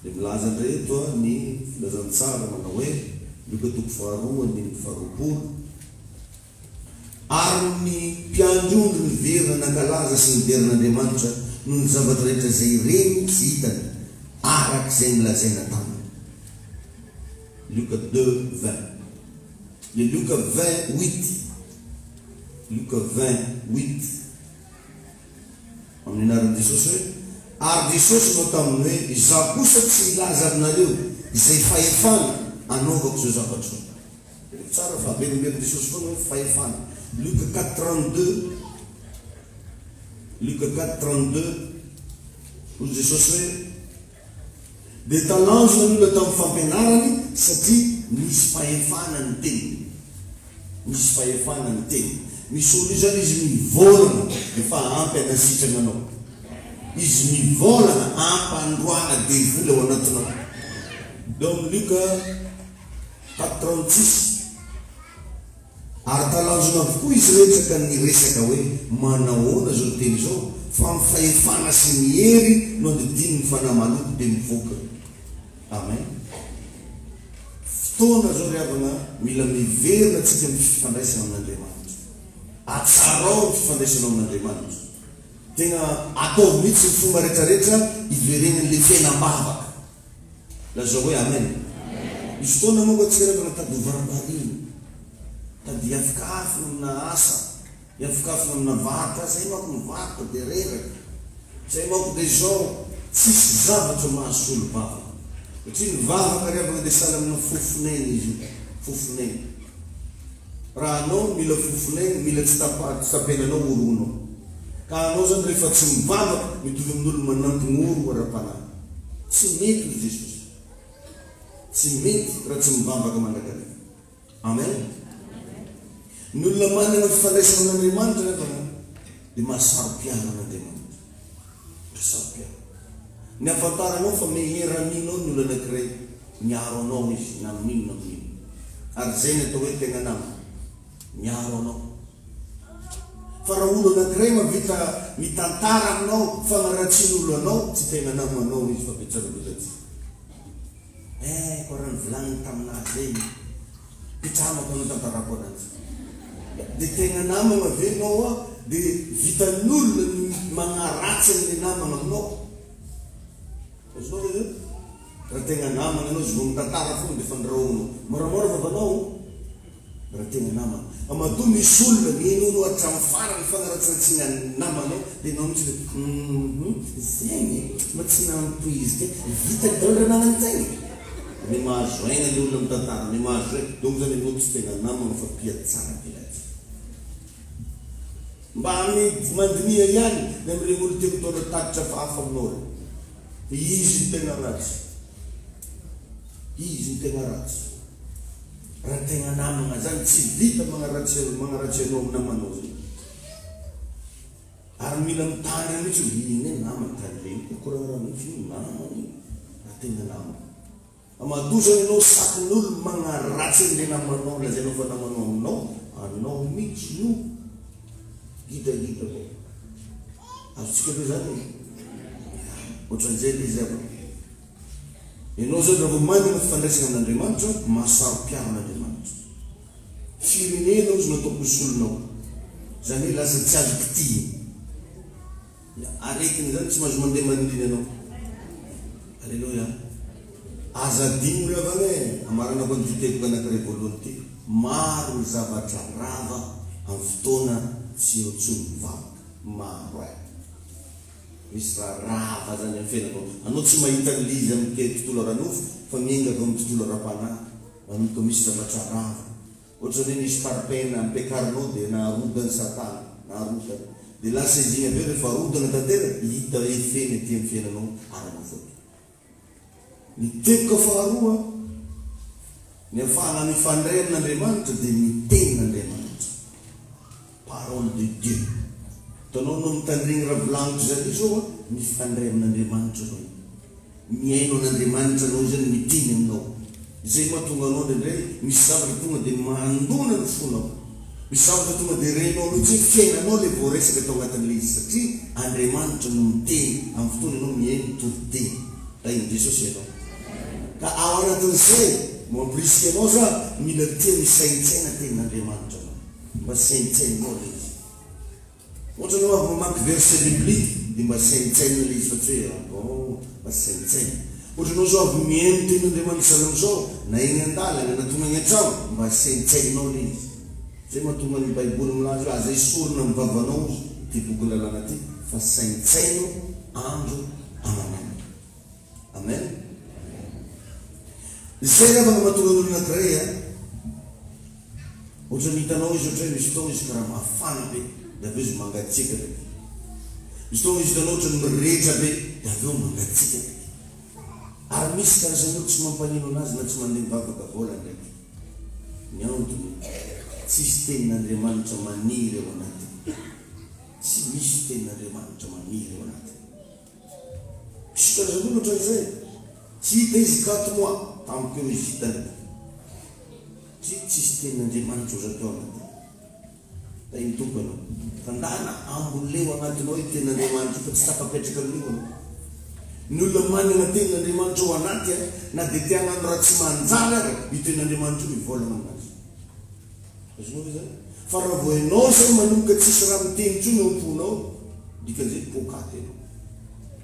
dia milaza reto ny filazantsara manao hoe Luka 2:20 ary ny mpiandrondro ny verina nankalaza sy ny verin'Andriamanitra noho ny zavatra rehetra izay reny tsy hitany arak'izay nilazaina taminy. Luka 2:20. Le Luka 20:8. Luka 20:8. Amin'ny anaran'i Jesosy hoe ary Jesosy no taminy hoe izaho kosa tsy ilaza aminareo izay fahefana anaovako zao zavatra. Tsara fa aberimberin Jesosy foana hoe fahefana. Luka 4:32. Luka 4:32. Hoy Jesosy hoe dia talanjona ny olona tamin'ny fampianarany satria misy fahefana ny teny. Misy fahefana ny teny. Misy olo zany izy mivolana efa ampy anasitrana anao. Izy mivolana ampy androana devoly ao anatinao. Dans Luc 4:36 ary talanjona avokoa izy rehetra ka niresaka hoe manahoana zao teny zao fa mifahefana sy mihery no andidiny ny fanahy maloto dia mivoaka. Amen. Fotoana zao riavana mila miverina atsika amin'ny fifandraisana amin'Andriamanitra. Atsarao ny fifandraisana amin'Andriamanitra. Tena atao mihitsy ny fomba rehetrarehetra iverenan'le fiainam-bavaka. Lazao hoe amen. Izy fotoana moa atsika riavana tady varavariana. Tady hiafikafina amina asa, hiafikafina amina varotra, zay manko mivarotra dia reraka. Zay manko dia zao tsisy zavatra mahasolo vavaka. Satria ny vavaka riavana dia sahala amina fofonena izy io. Fofonena. Raha anao mila fofonena, mila tsy tapenanao oronao. Ka anao zany rehefa tsy mivavaka, mitovy amin'olo manampiny oro ara-panahy. Tsy mety izy Jesosy. Tsy mety raha tsy mivavaka mandrakariva. Amen. Ny olona manana fifandraisana amin'Andriamanitra nefa dia mahasaro-piana an'Andriamanitra. Mahasaro-piana. Ny afantaranao fa meheraninao ny olona anankiray, miaro anao izy na minona amin'ino. Ary zay ny atao hoe tegna namana. Miaro anao. Fa raha olo anankiray mavita mitantara aminao, fagnaratsian'olo anao, tsy tegna namanao izy fa pitsarabelatsy. Koa raha nivolagny taminazy zay, pitramako anao tantarako anazy. Dia tegna namana venao dia vitan'olona ny magnaratsy an'le namana aminao. Azonao ve zao? Raha tegna namana anao izy vao mitantara foana dia fandrahoanao. Moramora vavanao. Raha tegna namana. Amado misy olona mihainao hatramin'ny farany fagnaratsiratsiana namanao dia anao mitsy zegny mba tsy nampoizy vita daholo nanany zegny. Ny mahazo aina le olona mitantara, ny mahazo aina. Donc zany anao tsy tegna namana fa piatsara pilatsy. Mba mandinia ihany ny amin'ireny olo teko taona tatitra hafa aminao re. Izy ny tegna ratsy. Izy ny tegna ratsy. Raha tegna namana zany tsy vita magnaratsy anao amin'ny namanao zany. Ary mila mitany mihitsy iny namana tany reny. Koraha mihitsy namana iny. Raha tegna namana. Amadoza anao sakin'olo magnaratsy an'le namanao lazainao fa namanao aminao, anao mihitsy io gidagida ko. Azontsika be zany ohatran'izay le izy aby. Ianao zao raha vao manana fifandraisana amin'Andriamanitra, mahasaro-piaro an'Andriamanitra. Firenena izy natao kosolonao. Zany hoe lasa tsy azo kitihina. Aretiny zany tsy mahazo mandeha manindiny anao. Alleluia. Azadino riavana amarana ko ny fiteboko anankiray voalohany ty. Maro ny zavatra rava amin'ny fotoana tsy eo tsony mivavaka. Maro e. Misy raha rava zany amin'ny fiainanao. Anao tsy mahita lizy amin'ny tontolo ranofo fa miaingako amin'ny tontolo ara-panahy. Manomboka misy zavatra rava. Ohatra hoe nisy paripena ampiakarinao dia naharodany Satana, naharodany. Dia lasa izy iny aveo rehefa arodana tantera, hita efeny aty amin'ny fiainanao ara-nofo. Ny teboka faharoa, ny afahana mifandray amin'Andriamanitra dia mitenin'Andriamanitra. Parole de Dieu. Tanao no mitandregny raha volagniko zany zao mifandray amin'Andriamanitra anao. Miaino an'Andriamanitra anao zany miteny aminao. Zay mahatonga anao ndraindray misy zavatra tonga dia mandona ny fonao. Misy zavatra tonga dia renao mihitsy fiainanao le voaresaka tao anatin'ilay izy satria Andriamanitra no miteny amin'ny fotoana ianao miaino toriteny. Tainy Jesosy ianao. Ka ao anatin'izay mampirisika anao za mila tia misaintsaina tenin'Andriamanitra anao. Mba saintsainao le izy. Ohatra anao avy mamaky verset biblique dia mba saintsaina le izy fa tsy hoe mba saintsaina. Ohatra anao zao avy mihaino tenin'Andriamanitra zany zao na eny an-dalana na tonga any an-trano mba saintsainao le izy. Zay mahatonga ny Baiboly milaza hoe aza esorina amin'ny vavanao ty boky lalàna ty fa saintsaino andro aman'andro. Amen. Zay raha mahatonga n'olona anankiray ohatra nihitanao izy ohatra hoe misy fotoana izy karaha mafana be dia aveo izy mangatsiaka be. Misy fotoana izy hitanao ohatra ny mirehitra be dia aveo mangatsiaka be. Ary misy karazan'olo tsy mampanino anazy na tsy mandeha mivavaka vola ndraiky. Ny antony tsisy tenin'Andriamanitra maniry ao anatiny. Tsy misy tenin'Andriamanitra maniry ao anatiny. Misy karazan'olo ohatran'izay. Tsy hita izy 4 mois tamiko eo izy hitany. Tsisy tenin'Andriamanitra oza teo anatiny. Da iny tompo anao. Tandana amboleo anatinao i tenin'Andriamanitra fa tsy tapapetraka amin'io anao. Ny olona manana tenin'Andriamanitra ao anaty na dia te hagnano raha tsy manjary ary i tenin'Andriamanitra io mivolagna aminazy. Azonao ve zany? Fa raha vao ianao zay manomboka tsisy raha miteny intsony ao am-ponao, dikan'izay pokaty ianao.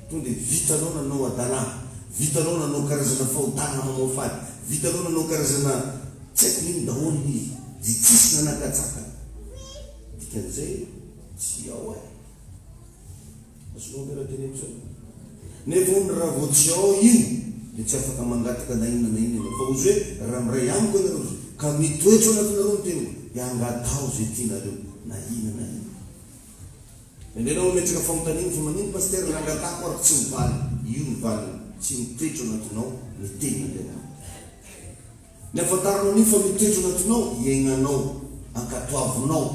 Tonga dia vitanao nanao adalàna, vitanao nanao karazana fahotana mamaofady, vitanao nanao karazana tsy haiko ino daholo izy, dia tsisy nanakatsakana. Dikan'izay tsy ao ay. Azonao ve raha teny amin'izay? Nefa ony raha vao tsy ao io dia tsy afaka mangataka na inona na inona. Fa ozy hoe raha miray amiko ianareo ka mitoetra anatinareo ny teniko dia angatao zay tianareo na inona na inona. Endenao metraka fanontaniana fa manino paster nangatako ary tsy mivaly. Io mivaly tsy mitoetra anatinao ny tenin'Andriamanitra. Ny afantaranao an'io fa mitoetra anatinao iainanao, ankatoavinao.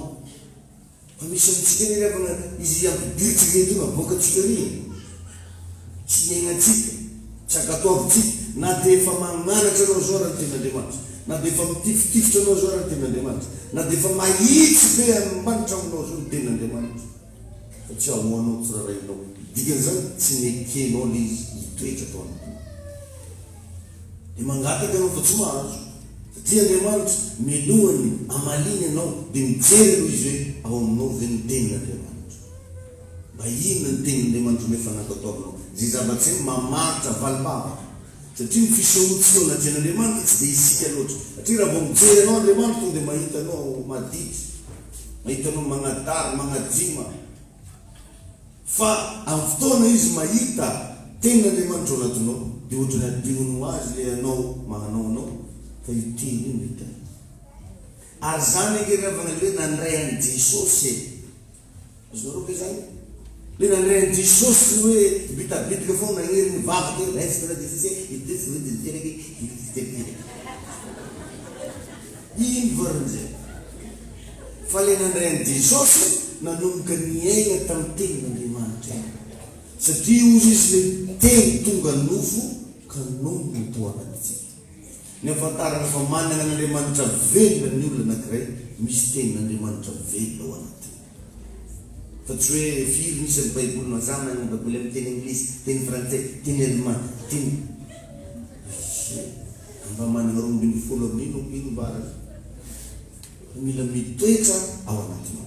Fa misy amintsika ny revana izy ampidiritsika eto aboakatsika ria. Tsy iainantsika, tsy ankatoavitsika, na dia efa magnanatra anao zao raha ny tenin'Andriamanitra, na dia efa mitifitifitra anao zao raha ny tenin'Andriamanitra, na dia efa mahitsy be ambanitra aminao zao ny tenin'Andriamanitra. Fa tsy ahoanao, tsy rarainao. Dikan'izany tsy mekenao le izy hitoetra tao anatiny. Dia mangataka anao fa tsy mahazo. Satria Andriamanitra milohany amaliny anao dia mijery aloha izy hoe ao aminao ve ny tenin'Andriamanitra. Mba inona ny tenin'Andriamanitra nefa nankatoavinao. Zay zava-tsy mamaritra valibavaka. Satria ny fisohotsy eo anaty Andriamanitra tsy dia isika loatra. Satria raha vao mijery anao Andriamanitra tonga dia mahita anao madity, mahita anao magnadary, magnadima. Fa amin'ny fotoana izy mahita tenin'Andriamanitra ao anatinao dia ohatrany adiono azy le anao magnanao anao fa io teny io mety. Ary zany angeravana le hoe nandray an'i Jesosy. Azonareo ve zany? Le nandray an'i Jesosy hoe bitabitika foana nagnery mivavaka io resaka raha Jesosy ino varan'izay. Fa le nandray an'i Jesosy nanomboka niaina tamin'ny tenin'Andriamanitra. Satria ozy izy le teny tonga nofo ka nombo ny tao anatitsika. Ny afantarana fa manana n'Andriamanitra velona ny olona anankiray, misy tenin'Andriamanitra velona ao anatiny. Fa tsy hoe firy misy ny Baiboly mazana ny Baiboly amin'ny teny anglisy, teny frantsay, teny allemand, teny mba manana 12 amin'ino ino mbara. Mila mitoetra ao anatinao.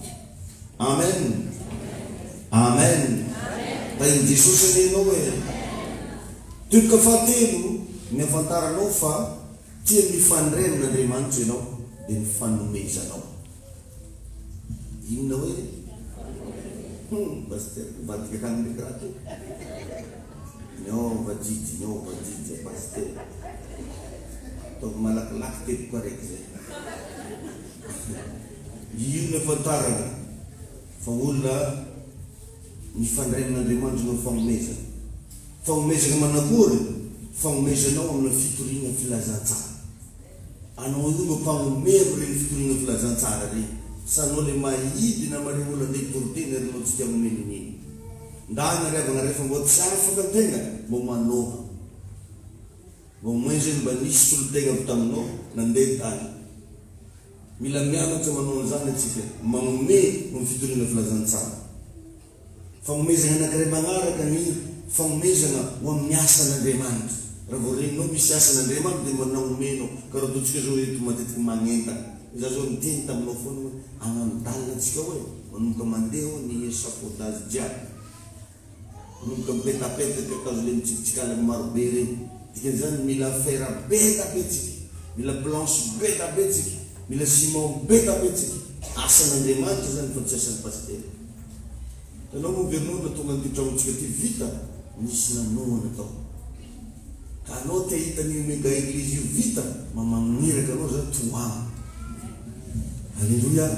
Amen. Amen. Da iny Jesosy anenao hoe toka fahatelo ny afantaranao fa tia mifandray amin'Andriamanitra ianao dia ny fanomezanao. Inona hoe paster vadika kany ndraiky raha to niova jijy paster ataovy malakilaky tepoko araiky zay. Io ny afantarana fa olona mifandray amin'Andriamanitra no fanomezana. Fanomezana manakory? Fanomezanao amin'ny fitoriana filazantsara. Anao io no mpanomero reny fitoriana filazantsara reny. Sanao le mahidy na mare olona ndeha torotena renao tsy tia momeniny. Ndana riavana rehefa mbo tsy afaka tegna mbo manoha. Mbo moenzeny mba nisy solotegna avy taminao nandeha tany. Mila mianatra manao an'izany atsika, manome amin'ny fitoriana filazantsara. Fanomezana anankiray magnaraka ny fanomezana ho amin'ny asan'Andriamanitra. Raha vao reninao misy asan'Andriamanitra dia manaomenao. Ka raha ataontsika zao eto matetika magnentana. Iza zao miteny taminao foana hoe agnamodalina antsika hoe manomboka mandeha ho ny échafaudage jiaby. Manomboka mipetapetaka akazo le mitsikitsikana marobe reny. Dikan'izany mila fera betabetsika, mila planche betabetsika, mila ciment betabetsika. Asan'Andriamanitra zany fa tsy asan'ny paster. Tanao moa verinao na tonga ny tramontsika ty vita, misy nanoana tao. Ka anao te hita ny mega eglizy io vita, mamaniraka anao zany toama. Halleluja.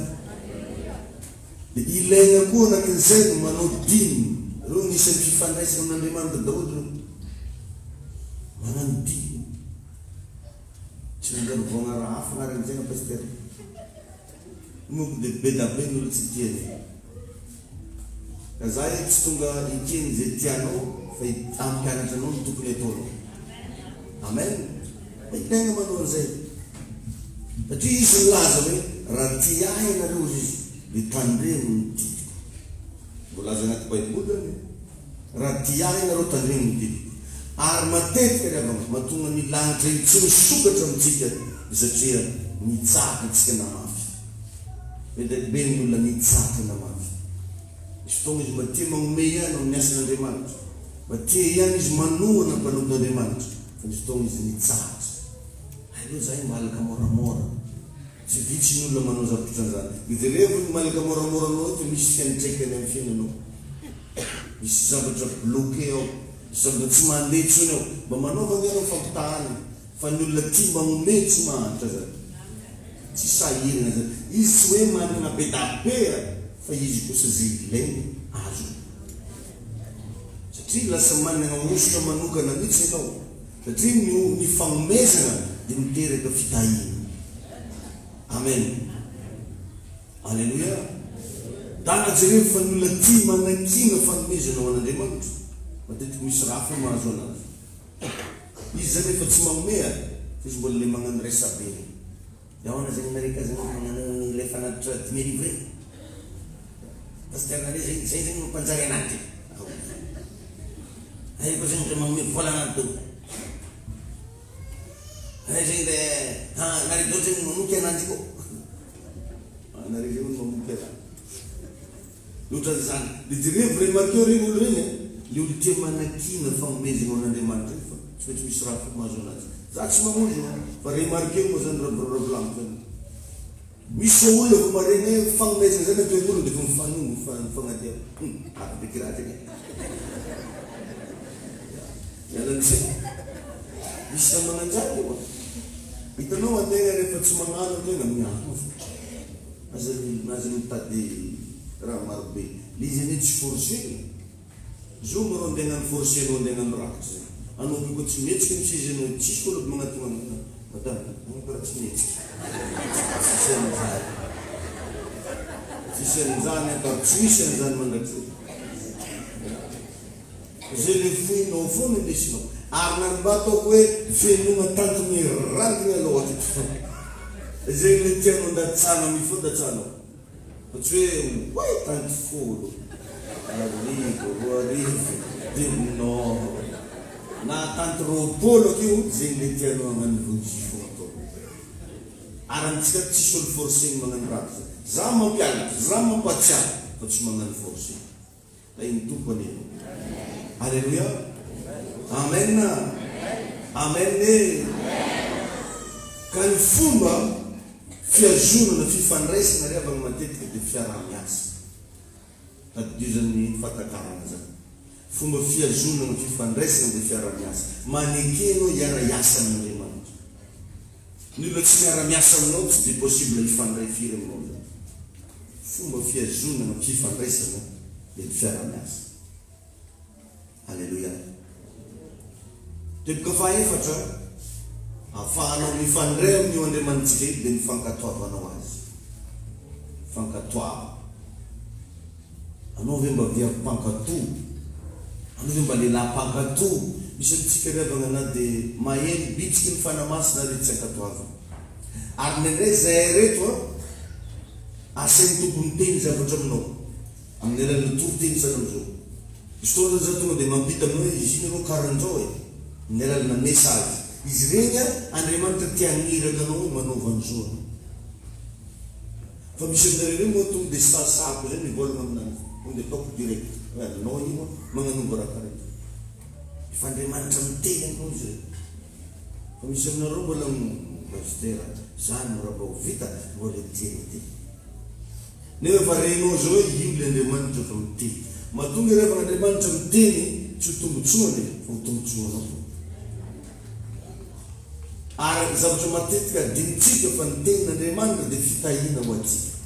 Dia ilaina koa anakin'izay no manao dimy. Reo nisan'ny fifandraisana amin'Andriamanitra daholo reo. Manano manodidina tsy manjary raha hafa agnaran'izay pasteur moko dia be da be n'olo tsy tiany ka za tsy tonga ikeny zay tianao fa ampianatra anao no tokony ataonao. Amen. Tegna manao an'izay satria izy milaza hoe raha ty ahy ianareo izy dia tandremo ny didiko. Mbolaza anaty baiboly any raha ty ahy ianareo tandremo ny didiko. Ary matetika rehefa mahatonga ny lanitra io tsy misokatra amintsika satria nitsaka antsika namafy. Be ny olona nitsaka namafy. Misy fotoana izy matia magnome ihany amin'ny asan'Andriamanitra, matia ihany izy manohana mpanompon'Andriamanitra, fa misy fotoana izy nitsaka. Aleo zay malaka moramora. Tsy vitsy ny olona manao zavatra an'izany. Izy rehefa ny malaka moramora anao dia misy fiantraikany amin'ny fiainanao. Misy zavatra bloqué ao, misy zavatra tsy mandeha intsony ao. Mba manaova anao fampitahana. Fa ny olona tia magnome tsy mahantra zany. Tsy sahirana zany. Izy tsy hoe manana be da be fa izy kosa zay ilainy azo. Satria lasa manana ositra manokana mihitsy ianao. Satria ny fanomezana dia miteraka fitahina. Amen. Alleluia. Dana jereo fa ny olona tia manakina fanomezana ho an'Andriamanitra. Matetika misy raha fa mahazo anazy. Izy zany efa tsy manomea fa izy mbola le magnano resabe. Yahoana zany nareka zany magnano le fanatitra 10,000 livre. Pasteur nare zay zany mampanjary anaty. Ay ko zany magnome vola anaty. Ay zay de nare do zany mamuky anaty ko. Nare zay mamuky anaty. L'autre zany le dire vrai marqueur ino rene le ulti manakina fanomezana ho an'Andriamanitra fa tsy maintsy misy raha mahazo anazy. Za tsy mamonjy fa remarqué mo zany raha zany. Misy olona vao maregny fanomezana zany atao olo dia fa mifanombo fagnadia. Bekiraty iny. Ialan'izay. Misy raha magnanjany io. Hitanao antegna rehefa tsy magnano antegna miano. Aza mitady raha marobe. Izy anie tsy forcé. Zo maro antegna ny forcé anao antegna mirakitra zay. Anao ko tsy mihetsika misy anao tsisy olo magnatona madame anao karaha tsy mihetsika. Tsisy an'izany atao tsy misy an'izany mandrakizay. Zay le foinao foana indesinao. Ary nanomba ataoko hoe fenona tanto mirantiny aloha aty. Zay le tianao ndatsana mifodatsanao. Fa tsy hoe tanto folo. Arivo, roa arivo, no. Na tanto roapolo io zay le tianao hagnano vonjy foto. Ary antsika tsisy olo forcé magnano raha zay. Za mampianatra, za mampatsiahy fa tsy magnano forcé. Da iny tompony. Alleluia. Amen. Amen. Ka ny fomba fiazonana fifandraisana rehefa matetika dia fiarah-miasa. Tadidizan'ny fatakarana zany. Fomba fiazonana fifandraisana dia fiarah-miasa. Manekeno iara-iasa amin'Andriamanitra. Ny olona tsy miara-miasa aminao tsy dia possible hifandray firy aminao. Fomba fiazonana fifandraisana dia fiarah-miasa. Alleluia. Teboka fahaefatra ahafahanao mifandray amin'io Andriamanitsika io dia ny fankatoavanao azy. Fankatoava. Anao ve mba viavim-pankato? Anao ve mba lehilahy-pankato? Misy antsika rehefa anaty dia maheno bitsiky ny fanamasina rehetra tsy ankatoava. Ary nendray zay reto asain'ny tompony teny zavatra aminao. Amin'ny alalan'ny toro-teny sanao zao. Misy fotoana zao tonga dia mampita aminao hoe izy iny anao karan'izao e. Amin'ny alalana mesazy. Izy regny Andriamanitra tia hagniraka anao manaova an'izao anao. Fa misy aminareo moa tonga dia sasako zay mivolagna aminazy. Tonga dia ataoko direct. Hoe anao io magnanova raha karaha. Fa Andriamanitra miteny anao zay. Fa misy aminareo mbola pasteur zany moraba ho vita mbola teny ty. Nefa renao zao hoe io le Andriamanitra fa miteny. Mahatonga rehefa Andriamanitra miteny tsy ho tombotsoany fa ho tombotsoanao. Ary zavatra matetika dinitsika fa ny tenin'Andriamanitra dia fitahina ho atsika.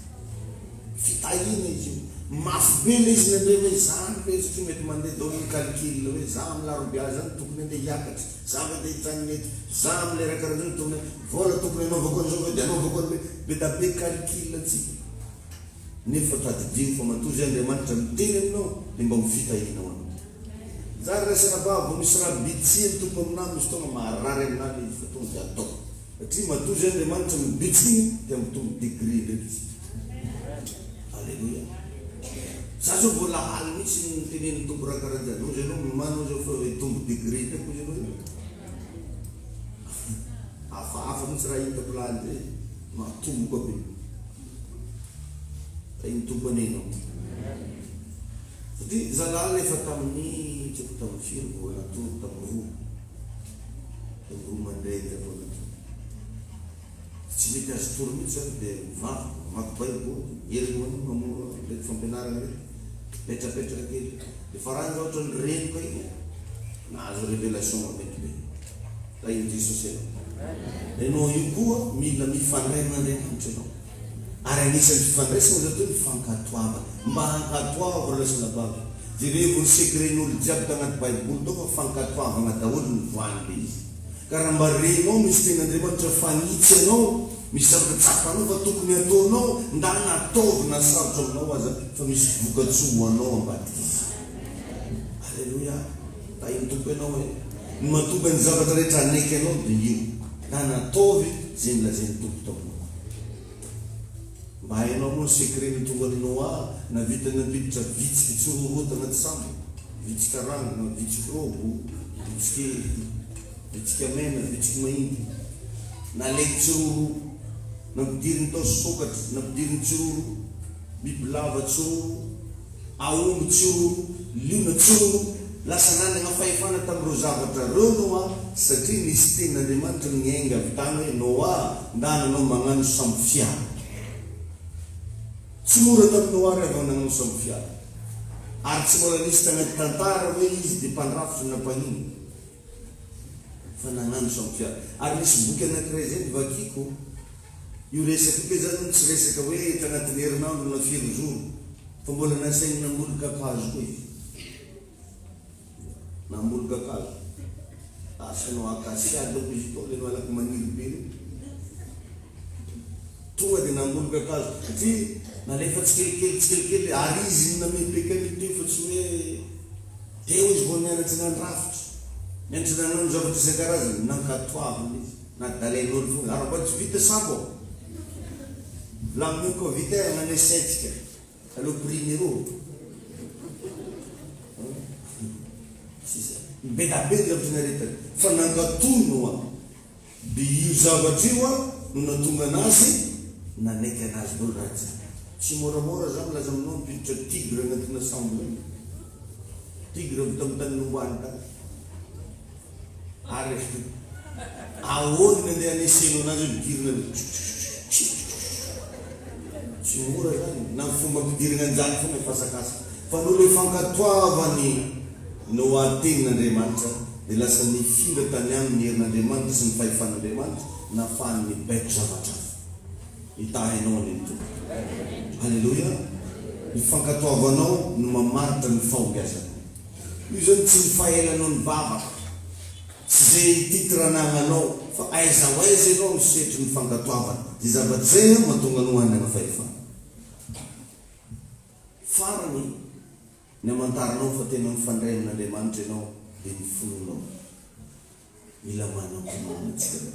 Fitahina izy io. mafy be le izy nandray hoe zany be satria mety mandeha dao ny calcul hoe za milarobiazy zany tokony andeha hiakatra za mandeha hitany mety za amilera karaha zany tokony vola tokony anaovako an'izao hoe dia anaovako an'be be da be calcul atsika nefa tadidio fa matozy Andriamanitra miteny aminao dia mba mivitahinao any za rasana bavo misy raha bitsiny tompo aminao misy tonga maharary aminao izy fa tonga dia atao satria matozy Andriamanitra mibitsiny dia mitombo degré ndraiky izy. Alleluia. Za zao vola haly mihitsy ny tenen'ny tompo raha karaha zany ozy anao mimanao zao fa hoe tombo degré ndraiky ozy anao hafahafa mihitsy raha hitako laly zay matombo koa be iny tompo anenao satria zalahy efa tamin'ny tsako tamin'ny firy vola natoro tamin'ny roa mandreny vola tsy mety azo toro mihitsy zany dia mivavy mamaky baiboly heriny mamoro ndraiky fampianarana reky petrapetraka kely dia farany zao ohatra ny reniko iny nahazo révélation mety be da iny Jesosy enao io koa mila mifandray amin'Andriamanitra ianao ary anisan'ny fifandraisana zao toy mifankatoava mba hankatoava relasana baba jerevy ny secretn'olo jiaby tagnaty baiboly tao fa fankatoavana daholo ny voanyle izy ka raha mba renao misy ten'Andriamanitra fanitsy anao misy zavatra tsapanao fa tokony ataonao nda nataovy na sarotra aminao aza fa misy vokatsoa anao ambadiky izy. Alleluia. Da iny tompo ianao hoe ny mahatonga ny zavatra rehetra anaiky anao dia io na nataovy zay nilazany tompo taminao mba hainao moa ny secret ny tonga ny Noa navita nampiditra vitsiky tsororota anaty sambo vitsika rano na vitsiky robo vitsika mena vitsiky mahiny naleky tsororo nampidiriny tao sokatra nampidiriny tsororo bibilava tsororo aomby tsororo liona tsororo lasa nany agnafaefana tamin'ireo zavatra reo Noa satria nisy tenin'Andriamanitra niainga avy tany hoe Noa ndananao magnano sambo fiara tsy mora tamin'ny Noa ry avao nagnano sambo fiara ary tsy mbola nisy tagnaty tantara hoe izy dia mpandrafitra nampahiny fa nagnano sambo fiara ary nisy boky anankiray zay vakiko io resaky ke zany tsy resaka hoe tagnatin'ny herinandro na firy zoro fa mbola nasainy namboly kakazo koa izy namboly kakazo asanao akasia doko izy tao lenao alaky maniry be tonga dia namboly kakazo satria nalefa tsikelikely ary izy namepekalité fa tsy hoe teo izy vao mianatsy nandrafitra mianatry nagnano zavatra isan-karazany nankatoaviny izy nadalain'olo fogna ary mba tsy vita sambo laminy koa vita agnano esetsika alo primero be da be zavatra naretany fa nankatono a dia io zavatra io a no natonga anazy nanaiky anazy dolo raha tsy tsy moramora za milaza aminao mipiditra tigre agnatina sambo tigre vita amin'ny tany nomboany tany ary ahoany nandeha aneseno anazy hoe midirina tsy mora zany na fomba mpidirina anjany fogna efasakasa fa nolo fankatoavany no atenin'Andriamanitra dia lasa nifindra tany any ny herin'Andriamanitra sy ny fahefan'Andriamanitra nafahany mibaiko zavatra hitahainao any tompo. Alleluia. Ny fankatoavanao no mamaritra ny fahombiazanao io zany tsy ny fahelanao ny vavaka tsy zay titranananao fa aiza ho aiza ianao misetry ny fankatoavana zay zavatra zay mahatonga anao hanana fahefana farany ny amantaranao fa tena mifandray amin'Andriamanitra ianao dia ny fononao mila manam-ponoana tsika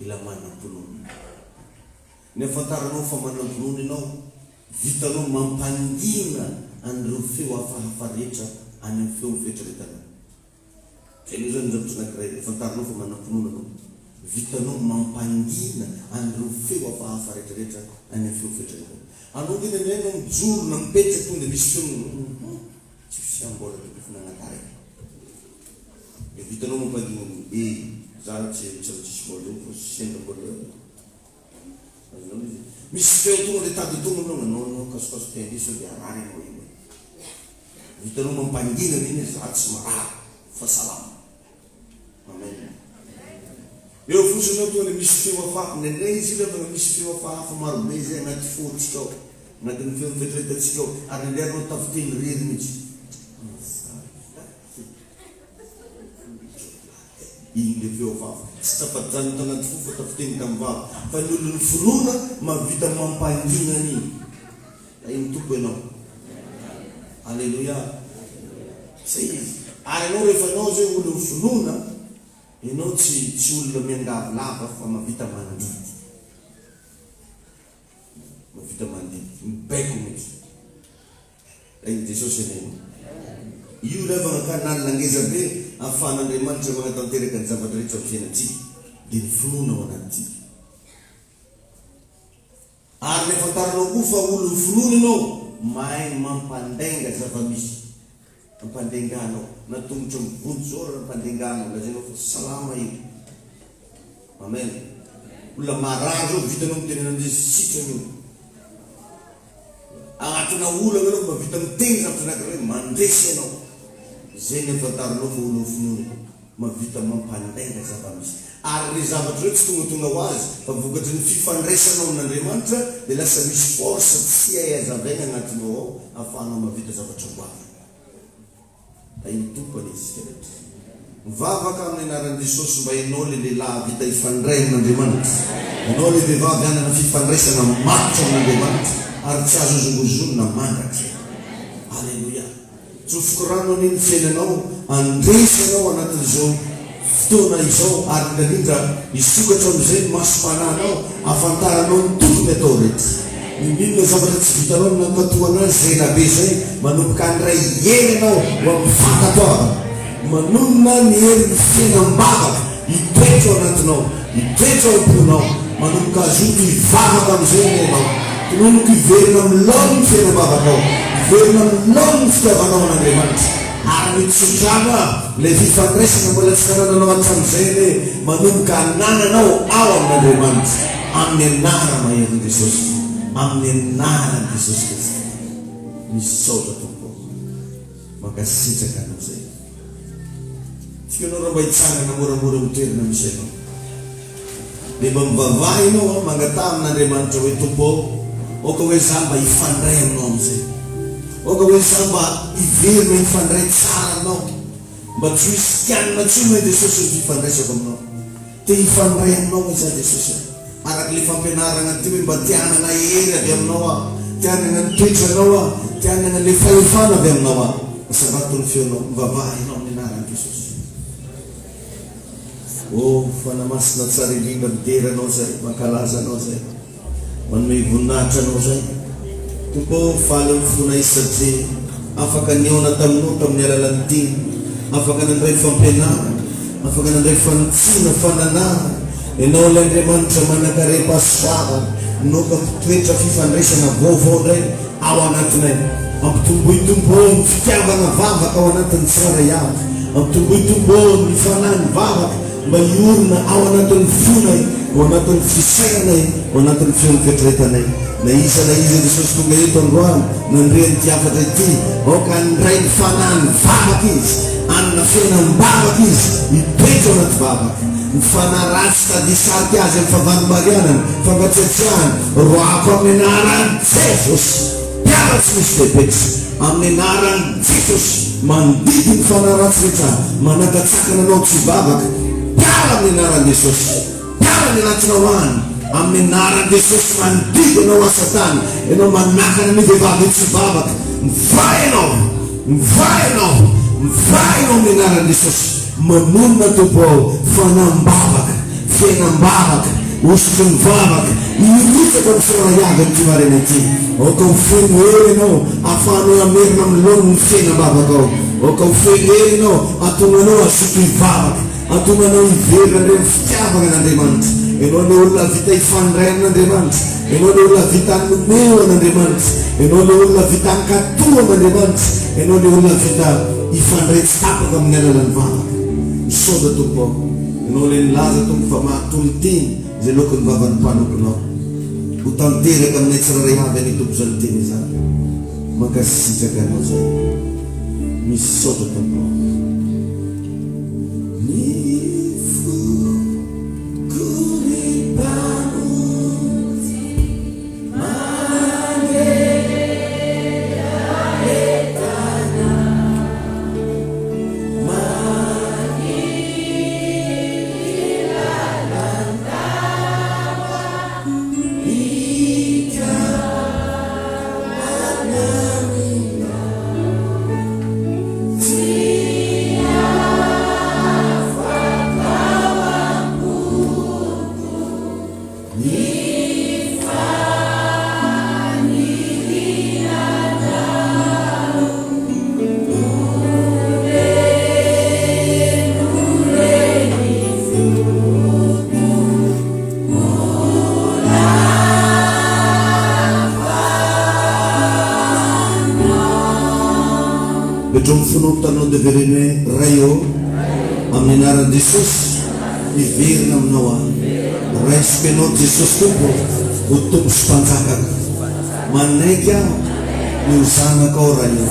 mila manam-ponoana ny afantaranao fa manam-ponoana ianao vitanao mampangina an'ireo feo hafahafa rehetra any amin'ny feo mifetreretanao zay io zany zavatra anankiray afantaranao fa manam-ponoana anao vitanao mampangina an'ireo feo hafahafa rehetrarehetra any amin'ny feo mifetreretanao anao ngeny aminay no mijoro na mipetraka tonga dia misy feo tsy fisambola toko finanankaraiky dia vitanao mampangina za tsisy mbola fa sendra mbola misy feo tonga dia tady tonga anao nanao kasokaso tendiso dia arary anao iny vitanao mampangina iny za tsy marary fa salama. Amen. Eo fotsiny ao tonga dia misy feo hafahafa nendray izy rehefa misy feo hafahafa marobe zay anaty fotsika ao Anatin'ny fiainam-pieritretatsika ao ary nandrianao tafiteny rery mihitsy. Igny le feo vava. Tsy tafatijano tanaty fo fa tafiteny tamin'ny vava. Fa ny olon'ny finoana mahavita mampandingana igny. Iny tompo ianao. Alleluia. Zay izy. Ary ianao rehefa anao zay olon'ny finoana, ianao tsy olona miangavilava fa mahavita mandidy. Mahavita mandidy. Mibaiko mihitsy. Iny Jesosy anao. Io levana ka nanangeza be ahafahan'Andriamanitra manatanteraka ny zavatra rehetra amin'ny fiainantsika. Dia ny finoana ao anatintsika. Ary le fantaranao koa fa olon'ny finoana ianao, mahay mampandainga zava-misy. Mampandainganao. Na tongotra mivonto zao raha mampandainganao. Lazainao fa salama io. Amen. Olona marary zao vitanao mitenena an'izy sitrany io. Agnatina olana ianao mavita miteny zavatra anankiray mandresy ianao. Zay ny afantaranao fa olon'ny finoana mavita mampandainga zava-misy. Ary le zavatra hoe tsy tonga ho azy fa vokatry ny fifandraisanao amin'Andriamanitra dia lasa misy force tsy ahazavaina agnatinao ao ahafahanao mavita zavatra ho azy. Iny tompany izy rehetra. Mivavaka amin'ny anaran'i Jesosy mba ianao le lehilahy vita hifandray amin'Andriamanitra. Ianao le vehivavy anana fifandraisana matotra amin'Andriamanitra ary tsy azo zongozonina mangatra. Alleluia. Tsofoko rano an'iny fiainanao, andresanao anatin'izao fotoana izao ary indrindra isokatra amin'izay masom-panahinao ahafantaranao ny tokony atao rehetra. Inona zavatra tsy vitanao nankatoana azy zay labe zay manomboka andray hery ianao ho amin'ny fankatoavana. Manonona ny herin'ny fiainam-bavaka hitoetra ao anatinao, hitoetra ao am-ponao, manomboka azoto hivavaka amin'izay ianao. Manomboka hiverina milao ny fiainam-bavakao, hiverina milao ny fitiavanao an'Andriamanitra. Ary mitsodrana le fifandraisana mbola tsy nananao hatramin'izay le manomboka hanananao ao amin'Andriamanitra amin'ny anarana mahery Jesosy. Amin'ny anaran'i Jesosy Kristy. Misaotra tompo. Mankasitraka anao zay. Tsika anao raha mba hitsangana moramora mitoerana misy ianao. Dia mba mivavaha ianao mangatà amin'Andriamanitra hoe tompo oka hoe za mba hifandray aminao amin'izay. Oka hoe za mba hiverina hifandray tsara aminao. Mba tsy misy tianina tsony hoe Jesosy ny fifandraisako aminao. Te hifandray aminao hoe za Jesosy. Araka le fampianarana ty hoe mba tianana hery avy aminao aho, tianana ny toetranao aho, tianana le fahefana avy aminao aho. Asavato ny feonao, mivavaha ianao amin'ny anaran'i Jesosy. Oh, fanamasina tsara indrindra mideranao zay, mankalaza anao zay, manome voninahitra anao zay. Tompo faly amin'ny fona isatria afaka niona taminao tamin'ny alalan'ny tiny, afaka nandray fampianarana, afaka nandray fanotsina fananarana. Ianao l'Andriamanitra manakare-pasitava noka toetra fifandraisana vaovao ndray ao anatinay. Ampitomboitomboa ny fitiavana vavaka ao anatin'ny tsara ihany. Ampitomboitomboa ny fanahy vavaka mba hiorina ao anatin'ny fonay, ao anatin'ny fisainanay, ao anatin'ny fiainam-pieritretanay. Na iza Jesosy tonga eto androany nandreny ty afatra ity, aoka ndray ny fanahy vavaka izy, anana fiainam-bavaka izy, hipetra ao anaty vavaka. Ny fanaratsy tadisarty azy amin'ny favany marianana fangatsiatsiahany roako amin'ny anaran'i Jesosy piara tsy misy bebetsy amin'ny anaran'i Jesosy mandidy ny fanaratsy rehetra managatsakana anao tsy vavaka piara amin'ny anaran'i Jesosy piara ny anatinao any amin'ny anaran'i Jesosy mandidy anao asatany ianao manakana ny vehivavy tsy vavaka mivay ianao mivay ianao mivay ianao amin'ny anaran'i Jesosy. Manonona tompo ao fanambavaka, fiainam-bavaka, osotry ny vavaka, iritsaka ny fiarahava ny timarena ity. Aoka ho fenohery ianao ahafahanao amerina milony ny fiainam-bavaka ao. Aoka ho fenohery ianao atonganao asotro hivavaka, atonganao hiverina ireny fitiavana an'Andriamanitra. Ianao le olona vita hifandray amin'Andriamanitra, ianao le olona vita nomeo an'Andriamanitra, ianao le olona vita ankatoa an'Andriamanitra, ianao le olona vita hifandray tsy tapaka amin'ny alalan'ny vavaka. Misaotra tompo ao. Ianao le nilaza tompo fa mahatoloteny zay loka ny vavan'ny mpanokonao. Ho tanteraka aminay tsiraray avy any tompo zany teny zany. Mankasitraka anao zay. Misaotra tompo ao. Kuni pamuti mange mipetrao finotanao devereny hoe raio amin'ny anaran'i Jesosy iverina aminao ahy. Raisiko ianao Jesosy tompo ho tompo sy mpanjakaka. Manaiky aho ny ho zanakao raio.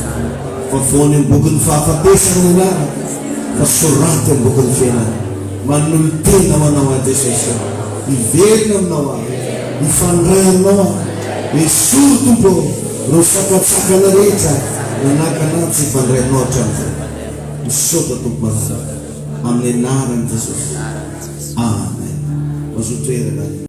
Fa voany amin'ny bokin'ny fahafatesana ny anara fa soraty amin'ny bokin'ny fiainana. Manolo tena ho anao ahy Jesosy. Iverina aminao ahy. Ifandray aminao ahy. Esory tompo ro sakatsakana rehetra nanaka anazy tsy ifandray aminao hatramin'izay. Misaotra tompo marina amin'ny anaran'i Jesosy. Amen. Mazotoerana.